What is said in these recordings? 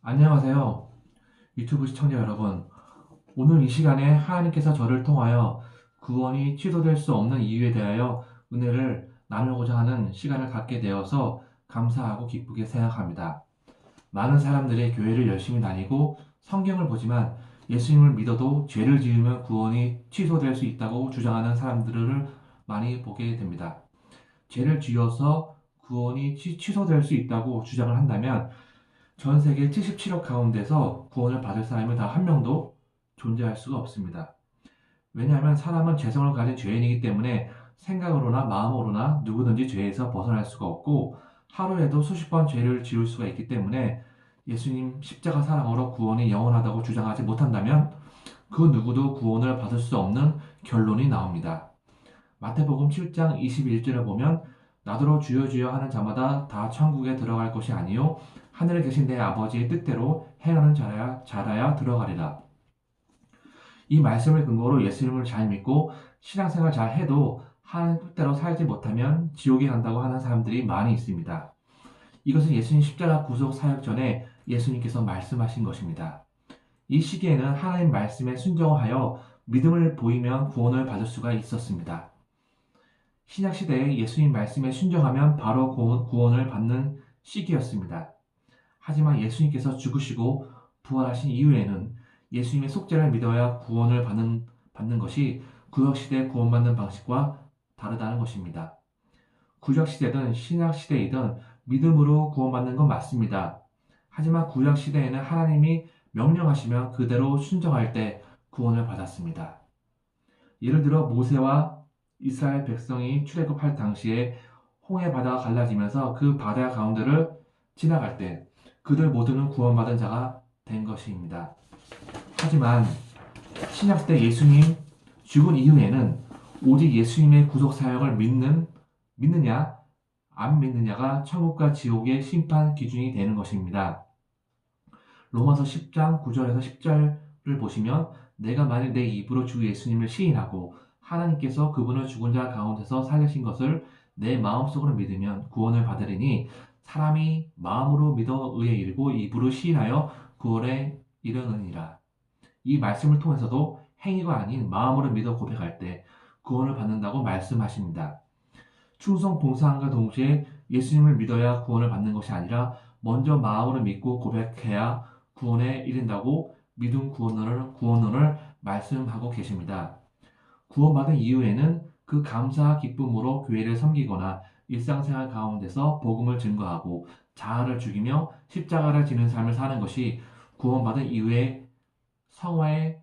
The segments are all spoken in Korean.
안녕하세요. 유튜브 시청자 여러분. 오늘 이 시간에 하나님께서 저를 통하여 구원이 취소될 수 없는 이유에 대하여 은혜를 나누고자 하는 시간을 갖게 되어서 감사하고 기쁘게 생각합니다. 많은 사람들이 교회를 열심히 다니고 성경을 보지만 예수님을 믿어도 죄를 지으면 구원이 취소될 수 있다고 주장하는 사람들을 많이 보게 됩니다. 죄를 지어서 구원이 취소될 수 있다고 주장을 한다면 전 세계 77억 가운데서 구원을 받을 사람이 단 한 명도 존재할 수가 없습니다. 왜냐하면 사람은 죄성을 가진 죄인이기 때문에 생각으로나 마음으로나 누구든지 죄에서 벗어날 수가 없고 하루에도 수십 번 죄를 지을 수가 있기 때문에 예수님 십자가 사랑으로 구원이 영원하다고 주장하지 못한다면 그 누구도 구원을 받을 수 없는 결론이 나옵니다. 마태복음 7장 21절에 보면 나더러 주여 주여 하는 자마다 다 천국에 들어갈 것이 아니요 하늘에 계신 내 아버지의 뜻대로 행하는 자라야 들어가리라. 이 말씀을 근거로 예수님을 잘 믿고 신앙생활 잘 해도 하나님 뜻대로 살지 못하면 지옥에 간다고 하는 사람들이 많이 있습니다. 이것은 예수님 십자가 구속 사역 전에 예수님께서 말씀하신 것입니다. 이 시기에는 하나님 말씀에 순종하여 믿음을 보이면 구원을 받을 수가 있었습니다. 신약 시대에 예수님 말씀에 순종하면 바로 구원을 받는 시기였습니다. 하지만 예수님께서 죽으시고 부활하신 이후에는 예수님의 속죄를 믿어야 구원을 받는 것이 구약시대 구원받는 방식과 다르다는 것입니다. 구약시대든 신약시대이든 믿음으로 구원받는 건 맞습니다. 하지만 구약시대에는 하나님이 명령하시면 그대로 순종할 때 구원을 받았습니다. 예를 들어 모세와 이스라엘 백성이 출애굽할 당시에 홍해 바다가 갈라지면서 그 바다 가운데를 지나갈 때 그들 모두는 구원받은 자가 된 것입니다. 하지만 신약시대 예수님 죽은 이후에는 오직 예수님의 구속 사역을 믿느냐 안 믿느냐가 천국과 지옥의 심판 기준이 되는 것입니다. 로마서 10장 9절에서 10절을 보시면 내가 만일 내 입으로 주 예수님을 시인하고 하나님께서 그분을 죽은 자 가운데서 살리신 것을 내 마음속으로 믿으면 구원을 받으리니 사람이 마음으로 믿어 의에 이르고 입으로 시인하여 구원에 이르느니라. 이 말씀을 통해서도 행위가 아닌 마음으로 믿어 고백할 때 구원을 받는다고 말씀하십니다. 충성 봉사함과 동시에 예수님을 믿어야 구원을 받는 것이 아니라 먼저 마음으로 믿고 고백해야 구원에 이른다고 믿음 구원론을 말씀하고 계십니다. 구원받은 이후에는 그 감사와 기쁨으로 교회를 섬기거나 일상생활 가운데서 복음을 증거하고 자아를 죽이며 십자가를 지는 삶을 사는 것이 구원받은 이후의 성화의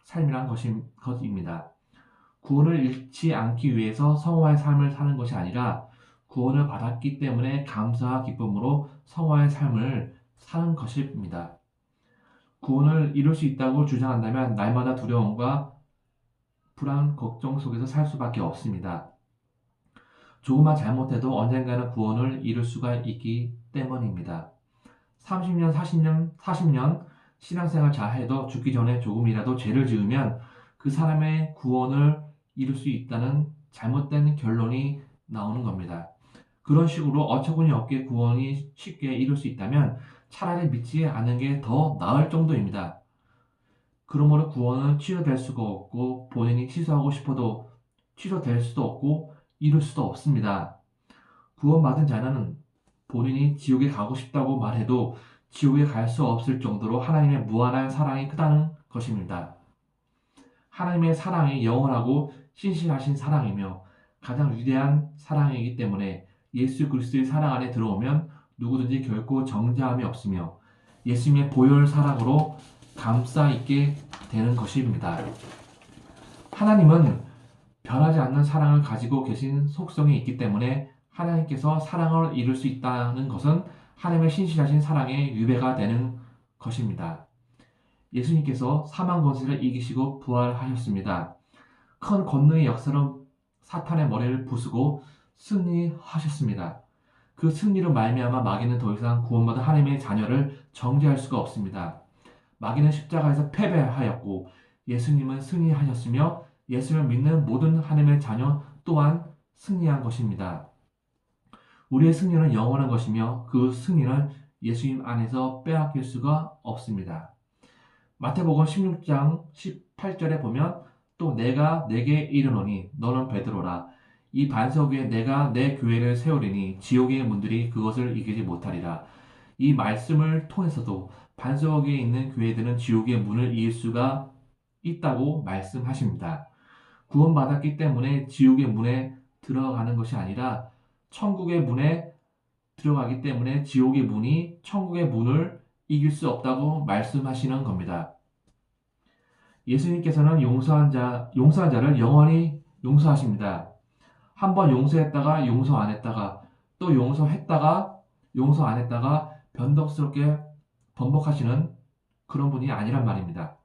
삶이란 것입니다. 구원을 잃지 않기 위해서 성화의 삶을 사는 것이 아니라 구원을 받았기 때문에 감사와 기쁨으로 성화의 삶을 사는 것입니다. 구원을 이룰 수 있다고 주장한다면 날마다 두려움과 불안, 걱정 속에서 살 수밖에 없습니다. 조금만 잘못해도 언젠가는 구원을 이룰 수가 있기 때문입니다. 30년, 40년 신앙생활 잘해도 죽기 전에 조금이라도 죄를 지으면 그 사람의 구원을 이룰 수 있다는 잘못된 결론이 나오는 겁니다. 그런 식으로 어처구니 없게 구원이 쉽게 이룰 수 있다면 차라리 믿지 않는 게 더 나을 정도입니다. 그러므로 구원은 취소될 수가 없고 본인이 취소하고 싶어도 취소될 수도 없고 이룰 수도 없습니다. 구원받은 자는 본인이 지옥에 가고 싶다고 말해도 지옥에 갈 수 없을 정도로 하나님의 무한한 사랑이 크다는 것입니다. 하나님의 사랑이 영원하고 신실하신 사랑이며 가장 위대한 사랑이기 때문에 예수 그리스도의 사랑 안에 들어오면 누구든지 결코 정죄함이 없으며 예수님의 보혈 사랑으로 감싸 있게 되는 것입니다. 하나님은 변하지 않는 사랑을 가지고 계신 속성이 있기 때문에 하나님께서 사랑을 이룰 수 있다는 것은 하나님의 신실하신 사랑의 유배가 되는 것입니다. 예수님께서 사망 권세를 이기시고 부활하셨습니다. 큰 권능의 역사로 사탄의 머리를 부수고 승리하셨습니다. 그 승리로 말미암아 마귀는 더 이상 구원받은 하나님의 자녀를 정죄할 수가 없습니다. 마귀는 십자가에서 패배하였고 예수님은 승리하셨으며 예수를 믿는 모든 하나님의 자녀 또한 승리한 것입니다. 우리의 승리는 영원한 것이며 그 승리는 예수님 안에서 빼앗길 수가 없습니다. 마태복음 16장 18절에 보면 또 내가 내게 이르노니 너는 베드로라 이 반석 위에 내가 내 교회를 세우리니 지옥의 문들이 그것을 이기지 못하리라. 이 말씀을 통해서도 반석 위에 있는 교회들은 지옥의 문을 이길 수가 있다고 말씀하십니다. 구원받았기 때문에 지옥의 문에 들어가는 것이 아니라 천국의 문에 들어가기 때문에 지옥의 문이 천국의 문을 이길 수 없다고 말씀하시는 겁니다. 예수님께서는 용서한 자를 영원히 용서하십니다. 한번 용서했다가 용서 안 했다가 또 용서했다가 용서 안 했다가 변덕스럽게 번복하시는 그런 분이 아니란 말입니다.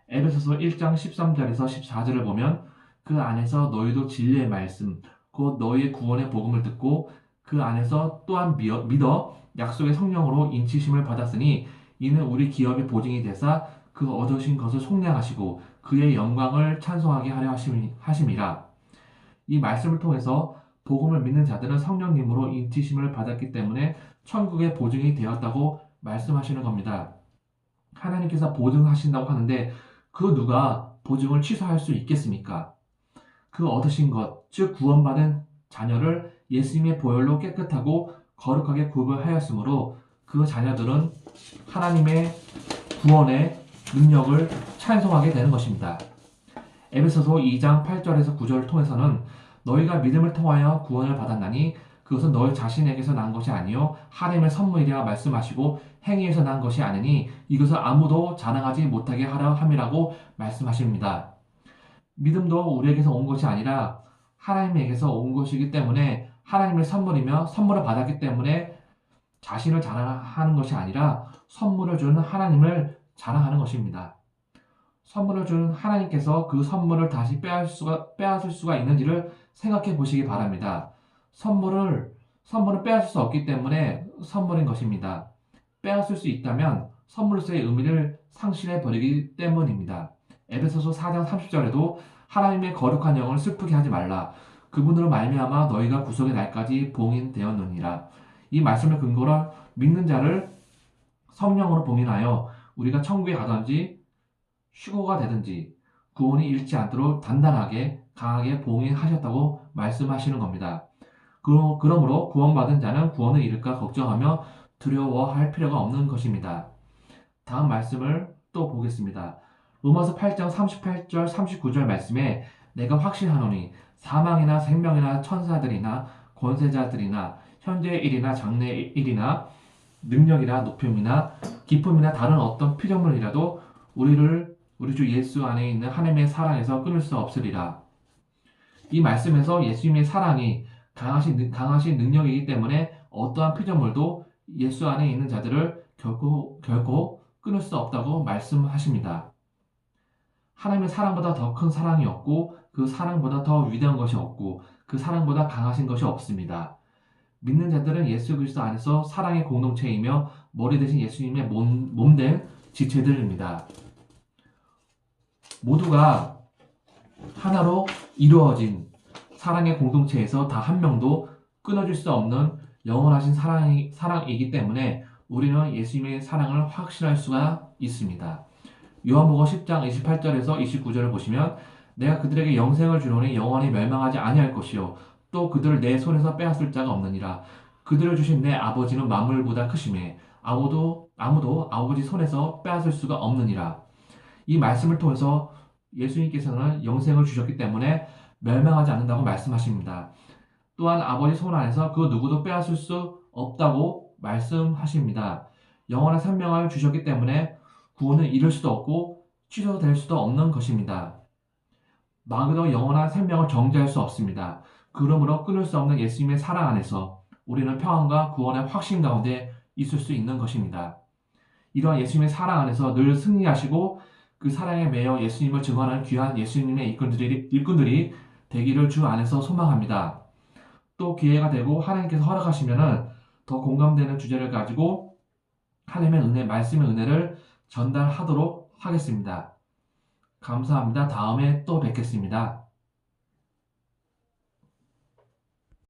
에베소서 1장 13절에서 14절을 보면 그 안에서 너희도 진리의 말씀 곧 너희의 구원의 복음을 듣고 그 안에서 또한 믿어 약속의 성령으로 인치심을 받았으니 이는 우리 기업의 보증이 되사 그 얻으신 것을 속량하시고 그의 영광을 찬송하게 하려 하심이라. 이 말씀을 통해서 복음을 믿는 자들은 성령님으로 인치심을 받았기 때문에 천국의 보증이 되었다고 말씀하시는 겁니다. 하나님께서 보증하신다고 하는데 그 누가 보증을 취소할 수 있겠습니까? 그 얻으신 것, 즉 구원받은 자녀를 예수님의 보혈로 깨끗하고 거룩하게 구별하였으므로 그 자녀들은 하나님의 구원의 능력을 찬송하게 되는 것입니다. 에베소서 2장 8절에서 9절을 통해서는 너희가 믿음을 통하여 구원을 받았나니 그것은 너희 자신에게서 난 것이 아니요 하나님의 선물이라 말씀하시고 행위에서 난 것이 아니니 이것을 아무도 자랑하지 못하게 하려 함이라고 말씀하십니다. 믿음도 우리에게서 온 것이 아니라 하나님에게서 온 것이기 때문에 하나님의 선물이며 선물을 받았기 때문에 자신을 자랑하는 것이 아니라 선물을 주는 하나님을 자랑하는 것입니다. 선물을 준 하나님께서 그 선물을 다시 빼앗을 수가 있는지를 생각해 보시기 바랍니다. 선물은 빼앗을 수 없기 때문에 선물인 것입니다. 빼앗을 수 있다면 선물로서의 의미를 상실해 버리기 때문입니다. 에베소서 4장 30절에도 하나님의 거룩한 영을 슬프게 하지 말라. 그분으로 말미암아 너희가 구속의 날까지 봉인되었느니라. 이 말씀을 근거로 믿는 자를 성령으로 봉인하여 우리가 천국에 가든지 휴거가 되든지 구원이 잃지 않도록 단단하게 강하게 봉인하셨다고 말씀하시는 겁니다. 그러므로 구원받은 자는 구원을 잃을까 걱정하며 두려워할 필요가 없는 것입니다. 다음 말씀을 또 보겠습니다. 로마서 8장 38절 39절 말씀에 내가 확신하노니 사망이나 생명이나 천사들이나 권세자들이나 현재의 일이나 장래의 일이나 능력이나 높음이나 기쁨이나 다른 어떤 피조물이라도 우리 주 예수 안에 있는 하나님의 사랑에서 끊을 수 없으리라. 이 말씀에서 예수님의 사랑이 강하신 능력이기 때문에 어떠한 피조물도 예수 안에 있는 자들을 결코 끊을 수 없다고 말씀하십니다. 하나님의 사랑보다 더 큰 사랑이 없고 그 사랑보다 더 위대한 것이 없고 그 사랑보다 강하신 것이 없습니다. 믿는 자들은 예수 그리스도 안에서 사랑의 공동체이며 머리 대신 예수님의 몸된 지체들입니다. 모두가 하나로 이루어진 사랑의 공동체에서 다 한 명도 끊어질 수 없는 영원하신 사랑이기 때문에 우리는 예수님의 사랑을 확신할 수가 있습니다. 요한복음 10장 28절에서 29절을 보시면 내가 그들에게 영생을 주노니 영원히 멸망하지 아니할 것이요 또 그들을 내 손에서 빼앗을 자가 없느니라. 그들을 주신 내 아버지는 만물보다 크심에 아무도 아버지 손에서 빼앗을 수가 없느니라. 이 말씀을 통해서 예수님께서는 영생을 주셨기 때문에 멸망하지 않는다고 말씀하십니다. 또한 아버지 손 안에서 그 누구도 빼앗을 수 없다고 말씀하십니다. 영원한 생명을 주셨기 때문에 구원을 잃을 수도 없고 취소될 수도 없는 것입니다. 마귀도 영원한 생명을 정죄할 수 없습니다. 그러므로 끊을 수 없는 예수님의 사랑 안에서 우리는 평안과 구원의 확신 가운데 있을 수 있는 것입니다. 이러한 예수님의 사랑 안에서 늘 승리하시고 그 사랑에 매여 예수님을 증언하는 귀한 예수님의 일꾼들이 되기를 주 안에서 소망합니다. 또 기회가 되고 하나님께서 허락하시면 더 공감되는 주제를 가지고 하나님의 은혜, 말씀의 은혜를 전달하도록 하겠습니다. 감사합니다. 다음에 또 뵙겠습니다.